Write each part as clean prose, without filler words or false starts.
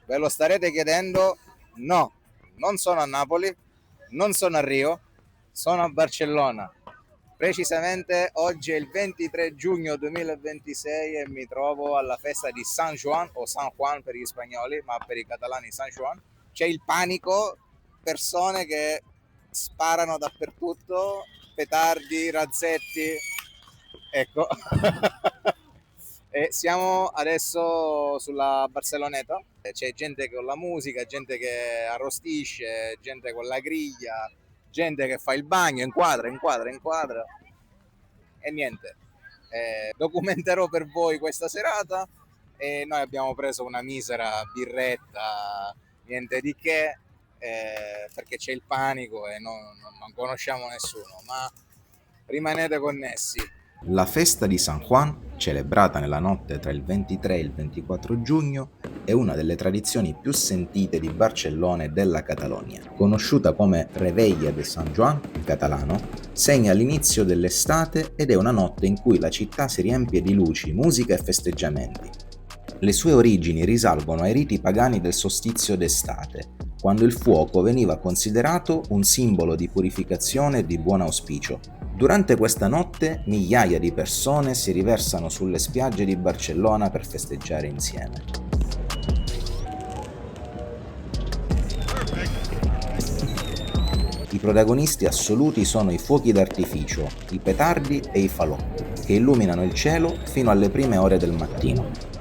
Ve lo starete chiedendo? No, non sono a Napoli, non sono a Rio, sono a Barcellona. Precisamente oggi è il 23 giugno 2026 e mi trovo alla festa di San Juan, o San Juan per gli spagnoli, ma per i catalani San Juan. C'è il panico, persone che sparano dappertutto, petardi, razzetti, ecco. E siamo adesso sulla Barceloneta, c'è gente con la musica, gente che arrostisce, gente con la griglia, gente che fa il bagno, inquadra e niente. Documenterò per voi questa serata e noi abbiamo preso una misera birretta, niente di che, perché c'è il panico e non conosciamo nessuno, ma rimanete connessi. La festa di San Juan, celebrata nella notte tra il 23 e il 24 giugno, è una delle tradizioni più sentite di Barcellona e della Catalogna. Conosciuta come Reveilla de San Juan in catalano, segna l'inizio dell'estate ed è una notte in cui la città si riempie di luci, musica e festeggiamenti. Le sue origini risalgono ai riti pagani del solstizio d'estate, quando il fuoco veniva considerato un simbolo di purificazione e di buon auspicio. Durante questa notte migliaia di persone si riversano sulle spiagge di Barcellona per festeggiare insieme. I protagonisti assoluti sono i fuochi d'artificio, i petardi e i falò, che illuminano il cielo fino alle prime ore del mattino.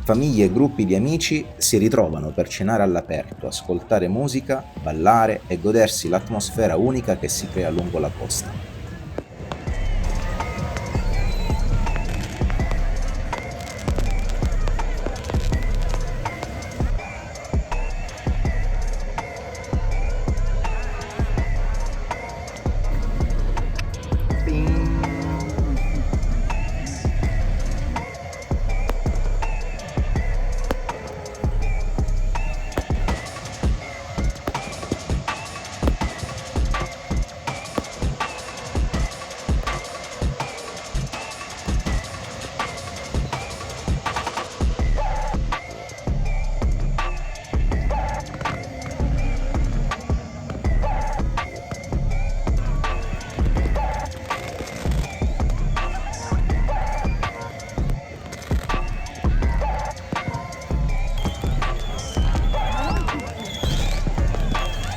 Famiglie e gruppi di amici si ritrovano per cenare all'aperto, ascoltare musica, ballare e godersi l'atmosfera unica che si crea lungo la costa.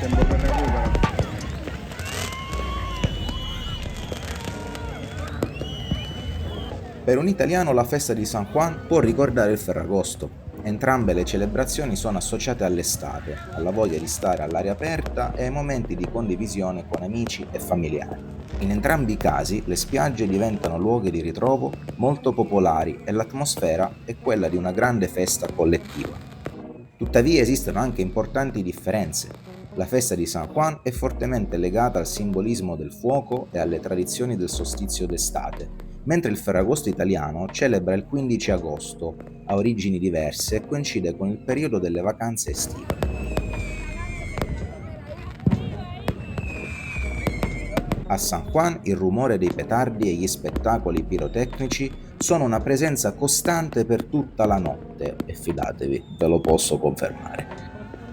Tempo per recupero. Per un italiano la festa di San Juan può ricordare il Ferragosto. Entrambe le celebrazioni sono associate all'estate, alla voglia di stare all'aria aperta e ai momenti di condivisione con amici e familiari. In entrambi i casi le spiagge diventano luoghi di ritrovo molto popolari e l'atmosfera è quella di una grande festa collettiva. Tuttavia esistono anche importanti differenze. La festa di San Juan è fortemente legata al simbolismo del fuoco e alle tradizioni del solstizio d'estate, mentre il Ferragosto italiano celebra il 15 agosto, ha origini diverse e coincide con il periodo delle vacanze estive. A San Juan il rumore dei petardi e gli spettacoli pirotecnici sono una presenza costante per tutta la notte e fidatevi, ve lo posso confermare.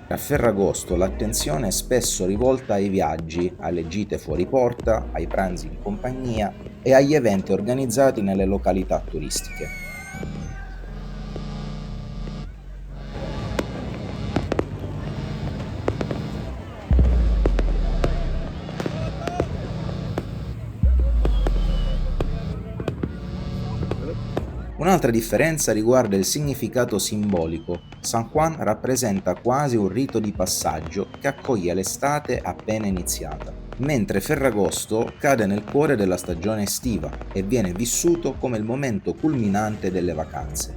A Ferragosto l'attenzione è spesso rivolta ai viaggi, alle gite fuori porta, ai pranzi in compagnia e agli eventi organizzati nelle località turistiche. Un'altra differenza riguarda il significato simbolico. San Juan rappresenta quasi un rito di passaggio che accoglie l'estate appena iniziata, mentre Ferragosto cade nel cuore della stagione estiva e viene vissuto come il momento culminante delle vacanze.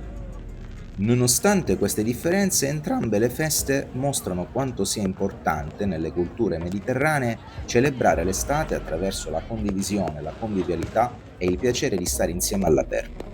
Nonostante queste differenze, entrambe le feste mostrano quanto sia importante nelle culture mediterranee celebrare l'estate attraverso la condivisione, la convivialità e il piacere di stare insieme all'aperto.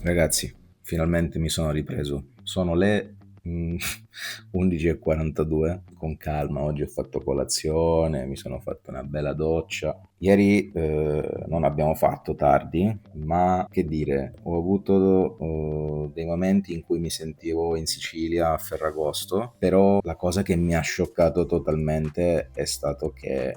Ragazzi, finalmente mi sono ripreso. Sono le 11:42, con calma. Oggi ho fatto colazione, mi sono fatto una bella doccia. Ieri non abbiamo fatto tardi, ma che dire, ho avuto dei momenti in cui mi sentivo in Sicilia a Ferragosto, però la cosa che mi ha scioccato totalmente è stato che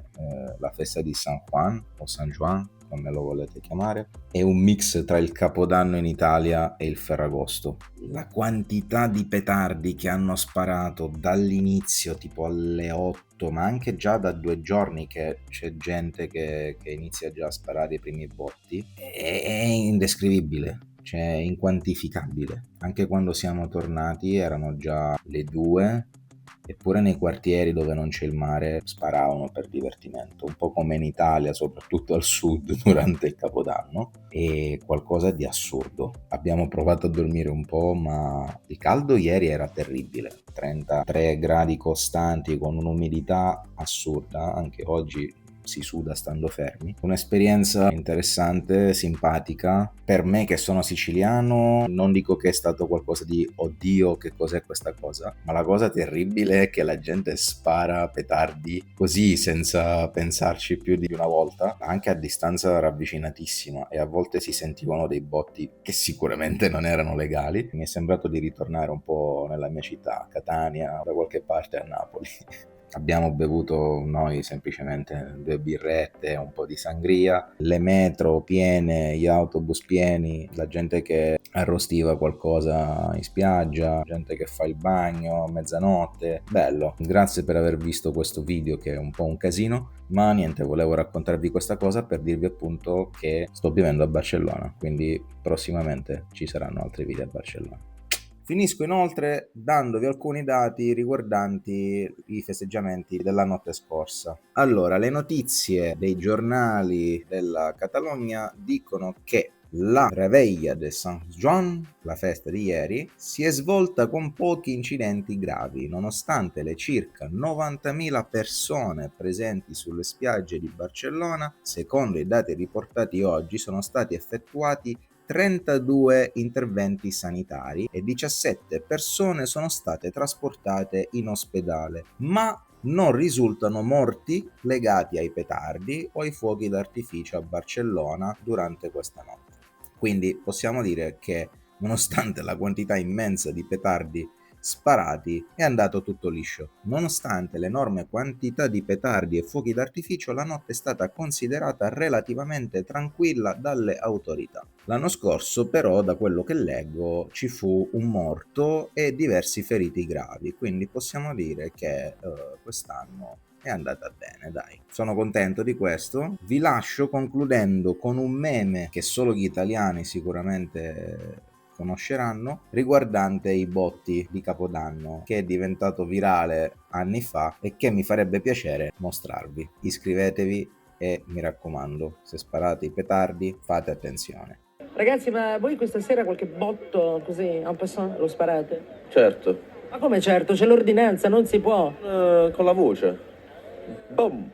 la festa di San Juan o San Juan, come lo volete chiamare, è un mix tra il Capodanno in Italia e il Ferragosto. La quantità di petardi che hanno sparato dall'inizio, tipo alle 8, ma anche già da 2 giorni che c'è gente che inizia già a sparare i primi botti, è indescrivibile. Cioè, è inquantificabile. Anche quando siamo tornati erano già le 2, eppure nei quartieri dove non c'è il mare sparavano per divertimento, un po' come in Italia, soprattutto al sud durante il Capodanno, è qualcosa di assurdo. Abbiamo provato a dormire un po', ma il caldo ieri era terribile, 33 gradi costanti con un'umidità assurda, anche oggi si suda stando fermi. Un'esperienza interessante, simpatica. Per me che sono siciliano, non dico che è stato qualcosa di oddio, che cos'è questa cosa, ma la cosa terribile è che la gente spara petardi così senza pensarci più di una volta, anche a distanza ravvicinatissima, e a volte si sentivano dei botti che sicuramente non erano legali. Mi è sembrato di ritornare un po' nella mia città, Catania, da qualche parte a Napoli. Abbiamo bevuto noi semplicemente 2 birrette, un po' di sangria, le metro piene, gli autobus pieni, la gente che arrostiva qualcosa in spiaggia, gente che fa il bagno a mezzanotte. Bello. Grazie per aver visto questo video che è un po' un casino, ma niente, volevo raccontarvi questa cosa per dirvi appunto che sto vivendo a Barcellona, quindi prossimamente ci saranno altri video a Barcellona. Finisco inoltre dandovi alcuni dati riguardanti i festeggiamenti della notte scorsa. Allora, le notizie dei giornali della Catalogna dicono che la Reveilla de Sant Joan, la festa di ieri, si è svolta con pochi incidenti gravi, nonostante le circa 90.000 persone presenti sulle spiagge di Barcellona. Secondo i dati riportati oggi, sono stati effettuati 32 interventi sanitari e 17 persone sono state trasportate in ospedale, ma non risultano morti legati ai petardi o ai fuochi d'artificio a Barcellona durante questa notte. Quindi possiamo dire che, nonostante la quantità immensa di petardi sparati, è andato tutto liscio. Nonostante l'enorme quantità di petardi e fuochi d'artificio, la notte è stata considerata relativamente tranquilla dalle autorità. L'anno scorso, però, da quello che leggo, ci fu un morto e diversi feriti gravi, quindi possiamo dire che quest'anno è andata bene, dai. Sono contento di questo. Vi lascio concludendo con un meme che solo gli italiani sicuramente conosceranno, riguardante i botti di Capodanno, che è diventato virale anni fa e che mi farebbe piacere mostrarvi. Iscrivetevi e mi raccomando, se sparate i petardi fate attenzione. Ragazzi, ma voi questa sera qualche botto così en passant lo sparate? Certo, Ma come certo? C'è l'ordinanza, non si può. con la voce. Boom.